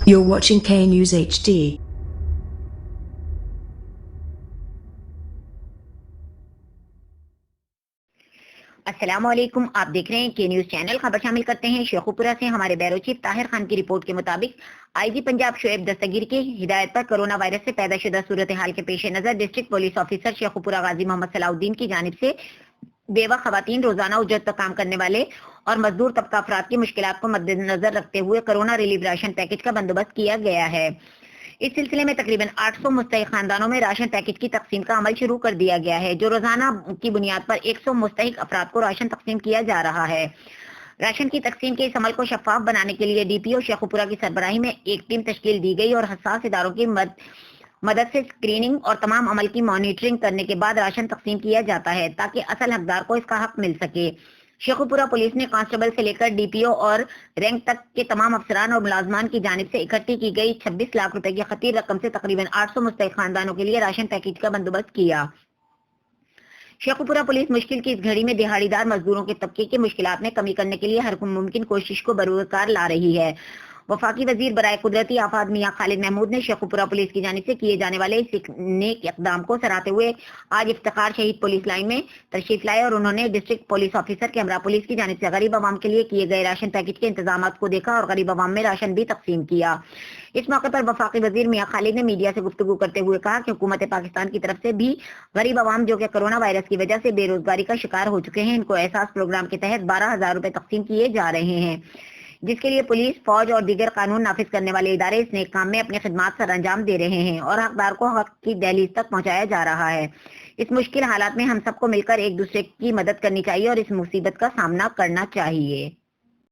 You're watching K News HD. अस्सलामुअलैकुम, आप देख रहे हैं के न्यूज चैनल। खबर शामिल करते हैं शेखुपुरा से। हमारे ब्यूरो चीफ ताहिर खान की रिपोर्ट के मुताबिक आईजी पंजाब शोएब दस्तगीर की हिदायत पर कोरोना वायरस से पैदा शुदा सूरत हाल के पेश नजर डिस्ट्रिक्ट पुलिस ऑफिसर शेखुपुरा गाजी मोहम्मद सलाउद्दीन की जानिब से बेवा खवातीन, रोजाना उजरत पर काम करने वाले और मजदूर तबका अफराद की मुश्किलात को मद्देनजर रखते हुए कोरोना रिलीफ राशन पैकेज का बंदोबस्त किया गया है। इस सिलसिले में तकरीबन 800 मुस्तहिक खानदानों में राशन पैकेज की तकसीम का अमल शुरू कर दिया गया है, जो रोजाना की बुनियाद पर 100 मुस्तहिक अफराद को राशन तकसीम किया जा रहा है। राशन की तकसीम के इस अमल को शफाफ बनाने के लिए डीपीओ शेखुपुरा की सरबराही में एक टीम तश्कील दी गई और हसास इदारों की मदद से स्क्रीनिंग और तमाम अमल की मॉनिटरिंग करने के बाद राशन तकसीम किया जाता है, ताकि असल हकदार को इसका हक मिल सके। शेखुपुरा पुलिस ने कांस्टेबल से लेकर डीपीओ और रैंक तक के तमाम अफसरान और मुलाजमान की जानिब से इकट्ठी की गई 26 लाख रुपए की खतीर रकम से तकरीबन 800 मुस्तहिक खानदानों के लिए राशन पैकेज का बंदोबस्त किया। शेखुपुरा पुलिस मुश्किल की इस घड़ी में दिहाड़ीदार मजदूरों के तबके की मुश्किलात में कमी करने के लिए हर मुमकिन कोशिश को बरूकार ला रही है। वफाकी वजीर बराए कुदरती आफात मियां खालिद महमूद ने शेखुपुरा पुलिस की जानिब से किए जाने वाले इस नेक इकदाम को सराहते हुए आज इफ्तिखार शहीद पुलिस लाइन में तशरीफ लाए और उन्होंने डिस्ट्रिक्ट पुलिस ऑफिसर के हमरा पुलिस की जानिब से गरीब आवाम के लिए किए गए राशन पैकेज के इंतजाम को देखा और गरीब आवाम में राशन भी तकसीम किया। इस मौके पर वफाकी वजीर मियां खालिद ने मीडिया से गुफ्तगू करते हुए कहा कि हुकूमत पाकिस्तान की तरफ से भी गरीब आवाम जो कि कोरोना वायरस की वजह से बेरोजगारी का शिकार हो चुके हैं, इनको एहसास प्रोग्राम के तहत 12,000 रुपए तकसीम किए जा रहे हैं, जिसके लिए पुलिस, फौज और दीगर कानून नाफिज करने वाले इदारे इस नेक काम में अपनी खिदमत सर अंजाम दे रहे हैं और हकदार को हक की दहलीज तक पहुंचाया जा रहा है। इस मुश्किल हालात में हम सबको मिलकर एक दूसरे की मदद करनी चाहिए और इस मुसीबत का सामना करना चाहिए।